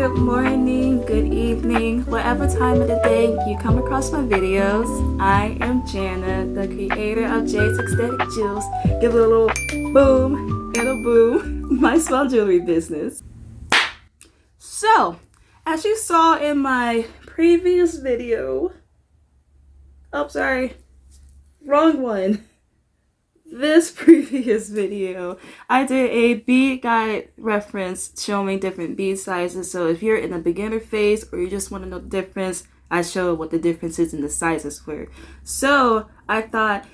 good morning, good evening, whatever time of the day you come across my videos. I am Jana, the creator of J's Aesthetic Jewels. Give it a little boom and a boom, my small jewelry business. So, as you saw in my previous video, oh sorry, wrong one. This previous video, I did a bead guide reference showing different bead sizes. So if you're in the beginner phase or you just want to know the difference, I show what the differences in the sizes were. So I thought,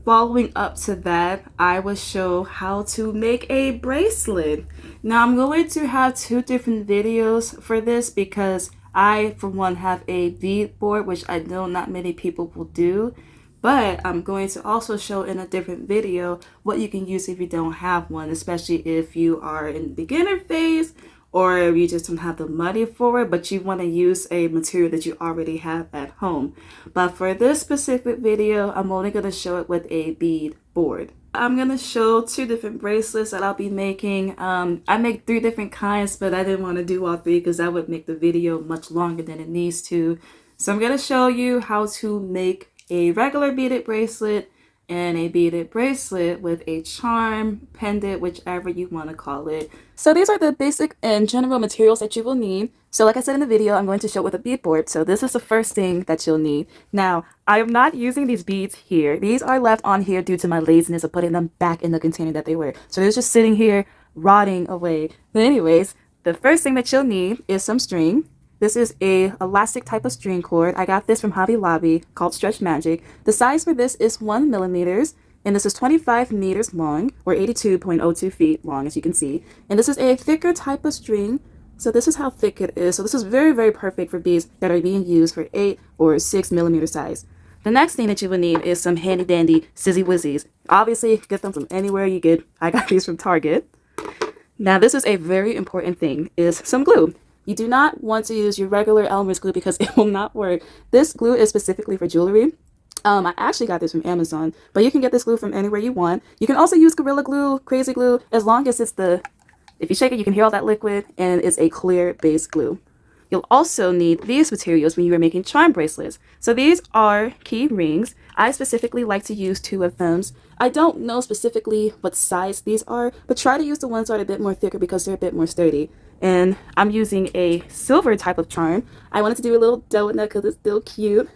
following up to that, I would show how to make a bracelet. Now I'm going to have two different videos for this because I, for one, have a bead board, which I know not many people will do. But I'm going to also show in a different video what you can use if you don't have one, especially if you are in the beginner phase or if you just don't have the money for it, but you want to use a material that you already have at home. But for this specific video, I'm only going to show it with a bead board. I'm going to show two different bracelets that I'll be making. I make three different kinds, but I didn't want to do all three because that would make the video much longer than it needs to. So I'm going to show you how to make a regular beaded bracelet and a beaded bracelet with a charm, pendant, whichever you want to call it. So these are the basic and general materials that you will need. So like I said in the video, I'm going to show it with a bead board. So this is the first thing that you'll need. Now, I am not using these beads here. These are left on here due to my laziness of putting them back in the container that they were. So they're just sitting here rotting away. But anyways, the first thing that you'll need is some string. This is a elastic type of string cord. I got this from Hobby Lobby called Stretch Magic. The size for this is 1 millimeter, and this is 25 meters long, or 82.02 feet long, as you can see. And this is a thicker type of string, so this is how thick it is. So this is very, very perfect for beads that are being used for 8 or 6 millimeter size. The next thing that you will need is some handy dandy Sizzy Wizzies. Obviously, get them from anywhere you get. I got these from Target. Now, this is a very important thing, is some glue. You do not want to use your regular Elmer's glue because it will not work. This glue is specifically for jewelry. I actually got this from Amazon, but you can get this glue from anywhere you want. You can also use Gorilla Glue, Crazy Glue, as long as it's if you shake it, you can hear all that liquid, and it's a clear base glue. You'll also need these materials when you are making charm bracelets. So these are key rings. I specifically like to use 2 of them. I don't know specifically what size these are, but try to use the ones that are a bit more thicker because they're a bit more sturdy. And I'm using a silver type of charm. I wanted to do a little donut because it's still cute.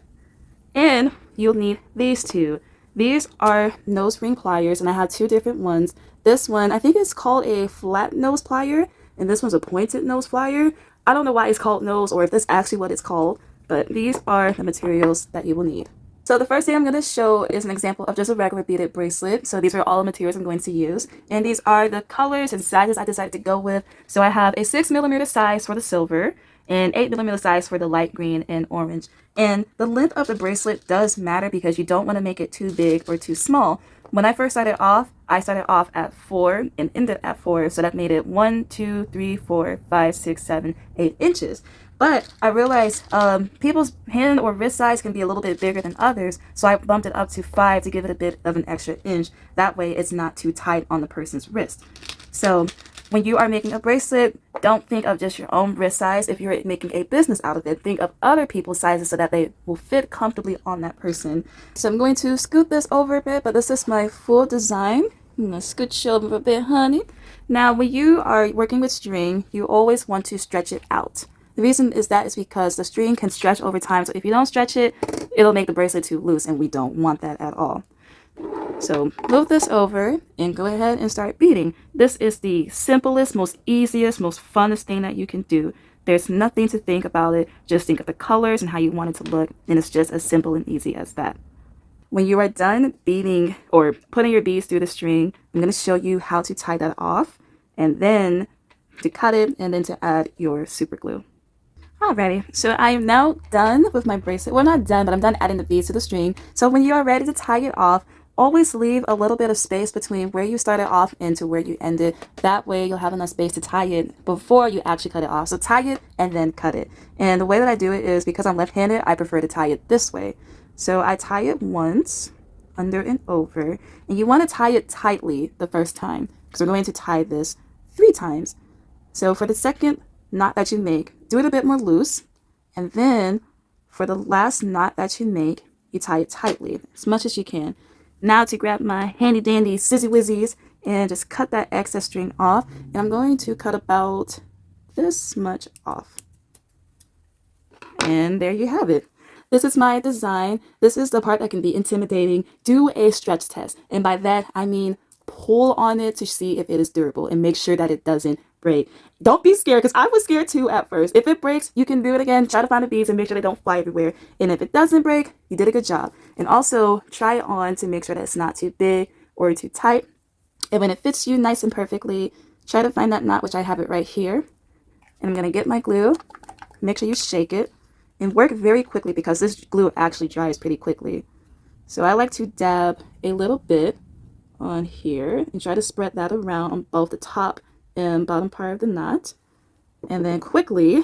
And you'll need these 2. These are nose ring pliers, and I have 2 different ones. This one, I think it's called a flat nose plier, and this one's a pointed nose plier. I don't know why it's called nose or if that's actually what it's called, but these are the materials that you will need. So the first thing I'm going to show is an example of just a regular beaded bracelet. So these are all the materials I'm going to use. And these are the colors and sizes I decided to go with. So I have a 6 millimeter size for the silver and 8 millimeter size for the light green and orange. And the length of the bracelet does matter because you don't want to make it too big or too small. When I first started off, I started off at 4 and ended at 4. So that made it 1, 2, 3, 4, 5, 6, 7, 8 inches. But I realized people's hand or wrist size can be a little bit bigger than others, so I bumped it up to 5 to give it a bit of an extra inch. That way it's not too tight on the person's wrist. So when you are making a bracelet, don't think of just your own wrist size. If you're making a business out of it, think of other people's sizes so that they will fit comfortably on that person. So I'm going to scoot this over a bit, but this is my full design. I'm going to scooch over a bit, honey. Now, when you are working with string, you always want to stretch it out. The reason is because the string can stretch over time. So if you don't stretch it, it'll make the bracelet too loose, and we don't want that at all. So move this over and go ahead and start beading. This is the simplest, most easiest, most funnest thing that you can do. There's nothing to think about it. Just think of the colors and how you want it to look, and it's just as simple and easy as that. When you are done beading or putting your beads through the string, I'm going to show you how to tie that off, and then to cut it, and then to add your super glue. Alrighty, so I am now done with my bracelet. Well, not done, but I'm done adding the beads to the string. So when you are ready to tie it off, always leave a little bit of space between where you started off and to where you ended. That way you'll have enough space to tie it before you actually cut it off. So tie it and then cut it. And the way that I do it is because I'm left-handed, I prefer to tie it this way. So I tie it once, under and over, and you want to tie it tightly the first time because we're going to tie this 3 times. So for the second knot that you make, do it a bit more loose. And then for the last knot that you make, you tie it tightly as much as you can. Now to grab my handy dandy scissy wizzies and just cut that excess string off. And I'm going to cut about this much off. And there you have it. This is my design. This is the part that can be intimidating. Do a stretch test. And by that, I mean pull on it to see if it is durable and make sure that it doesn't break. Don't be scared, because I was scared too at first. If it breaks, you can do it again. Try to find the beads and make sure they don't fly everywhere. And if it doesn't break, you did a good job. And also try it on to make sure that it's not too big or too tight. And when it fits you nice and perfectly, try to find that knot, which I have it right here. And I'm going to get my glue. Make sure you shake it. And work very quickly, because this glue actually dries pretty quickly. So I like to dab a little bit on here and try to spread that around on both the top and bottom part of the knot. And then quickly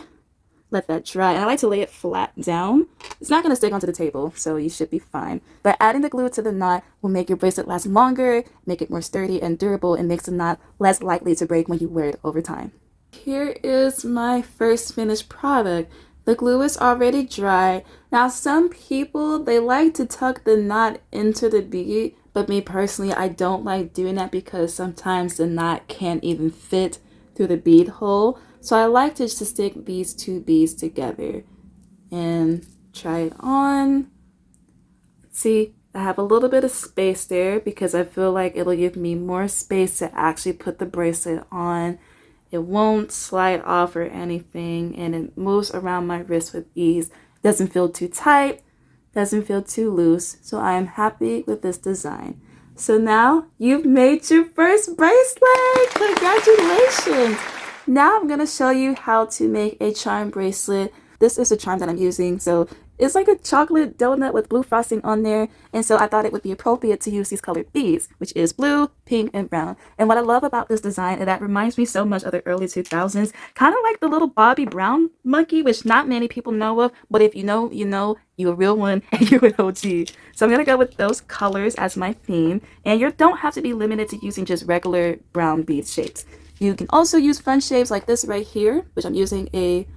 let that dry. And I like to lay it flat down. It's not going to stick onto the table, so you should be fine. But adding the glue to the knot will make your bracelet last longer, make it more sturdy and durable, and makes the knot less likely to break when you wear it over time. Here is my first finished product. The glue is already dry. Now some people, they like to tuck the knot into the bead, but me personally, I don't like doing that because sometimes the knot can't even fit through the bead hole. So I like to just stick these two beads together and try it on. See, I have a little bit of space there because I feel like it'll give me more space to actually put the bracelet on. It won't slide off or anything, and it moves around my wrist with ease. Doesn't feel too tight, doesn't feel too loose, so I am happy with this design. So now you've made your first bracelet! Congratulations! Now I'm going to show you how to make a charm bracelet. This is the charm that I'm using, so it's like a chocolate donut with blue frosting on there, and so I thought it would be appropriate to use these colored beads, which is blue, pink, and brown. And what I love about this design is that it reminds me so much of the early 2000s, kind of like the little Bobby Brown monkey, which not many people know of, but if you know, you know, you're a real one and you're an OG. So I'm going to go with those colors as my theme, and you don't have to be limited to using just regular brown bead shapes. You can also use fun shapes like this right here, which I'm using a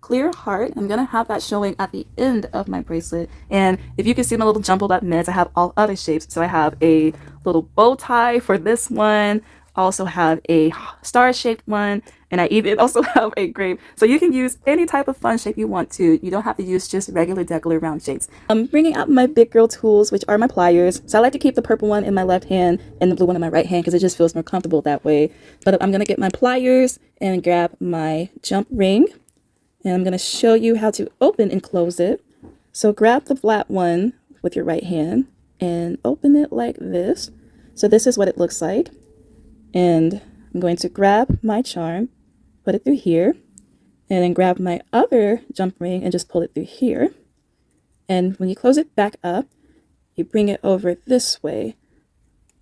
clear heart. I'm gonna have that showing at the end of my bracelet, and if you can see my little jumbled up mitts, I have all other shapes. So I have a little bow tie for this one, also have a star shaped one, and I even also have a grape. So you can use any type of fun shape you want to. You don't have to use just regular round shapes. I'm bringing out my big girl tools, which are my pliers. So I like to keep the purple one in my left hand and the blue one in my right hand because it just feels more comfortable that way. But I'm gonna get my pliers and grab my jump ring. And I'm going to show you how to open and close it. So grab the flat one with your right hand and open it like this. So this is what it looks like. And I'm going to grab my charm, put it through here, and then grab my other jump ring and just pull it through here. And when you close it back up, you bring it over this way.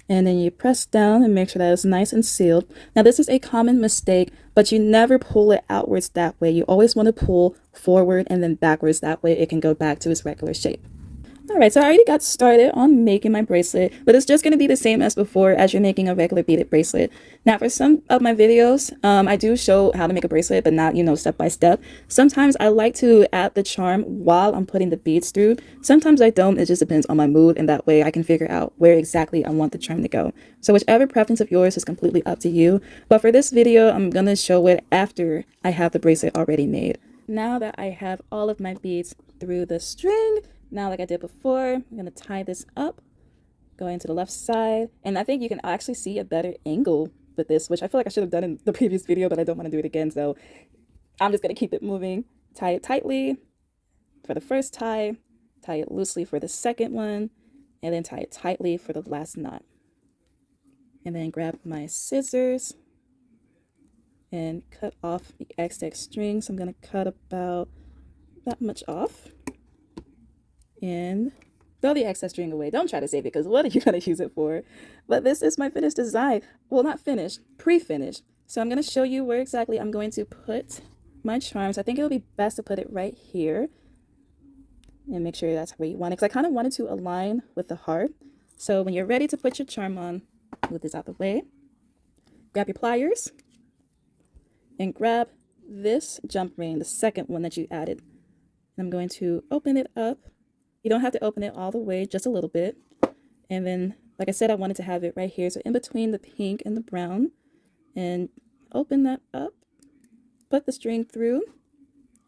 And then you press down and make sure that it's nice and sealed. Now this is a common mistake, but you never pull it outwards that way. You always want to pull forward and then backwards. That way it can go back to its regular shape. Alright, so I already got started on making my bracelet, but it's just going to be the same as before as you're making a regular beaded bracelet. Now for some of my videos, I do show how to make a bracelet, but not, step by step. Sometimes I like to add the charm while I'm putting the beads through. Sometimes I don't, it just depends on my mood, and that way I can figure out where exactly I want the charm to go. So whichever preference of yours is completely up to you, but for this video, I'm going to show it after I have the bracelet already made. Now that I have all of my beads through the string, now, like I did before, I'm going to tie this up, going to the left side, and I think you can actually see a better angle with this, which I feel like I should have done in the previous video, but I don't want to do it again, so I'm just going to keep it moving. Tie it tightly for the first tie it loosely for the second one, and then tie it tightly for the last knot. And then grab my scissors and cut off the excess string, so I'm going to cut about that much off. And throw the excess string away. Don't try to save it, because what are you going to use it for? But this is my finished design. Well, not finished, pre-finished. So I'm going to show you where exactly I'm going to put my charms. I think it'll be best to put it right here. And make sure that's where you want it, because I kind of wanted to align with the heart. So when you're ready to put your charm on, move this out the way. Grab your pliers. And grab this jump ring, the second one that you added. I'm going to open it up. You don't have to open it all the way, just a little bit. And then, like I said, I wanted to have it right here. So in between the pink and the brown, and open that up, put the string through,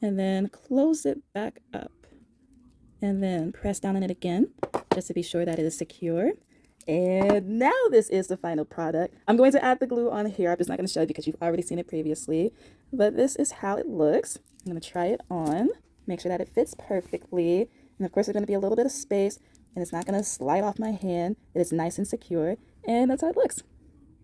and then close it back up. And then press down on it again, just to be sure that it is secure. And now this is the final product. I'm going to add the glue on here. I'm just not going to show you because you've already seen it previously. But this is how it looks. I'm going to try it on, make sure that it fits perfectly. And of course, there's going to be a little bit of space, and it's not going to slide off my hand. It is nice and secure, and that's how it looks.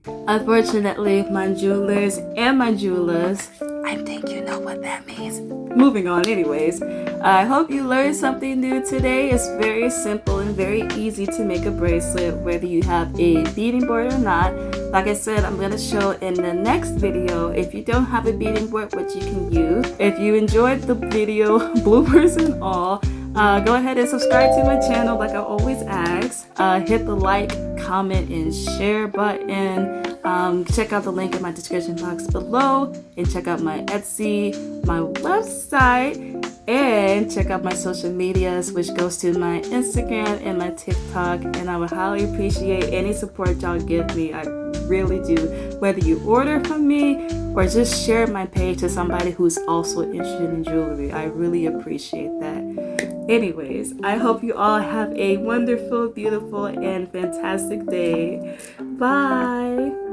Unfortunately, my jewelers and my jewelers, I think you know what that means. Moving on anyways. I hope you learned something new today. It's very simple and very easy to make a bracelet, whether you have a beading board or not. Like I said, I'm going to show in the next video if you don't have a beading board what you can use. If you enjoyed the video, bloopers and all, go ahead and subscribe to my channel like I always ask. Hit the like, comment, and share button. Check out the link in my description box below, and check out my Etsy, my website, and check out my social medias, which goes to my Instagram and my TikTok. And I would highly appreciate any support y'all give me. I really do. Whether you order from me or just share my page to somebody who's also interested in jewelry, I really appreciate that. Anyways, I hope you all have a wonderful, beautiful, and fantastic day. Bye.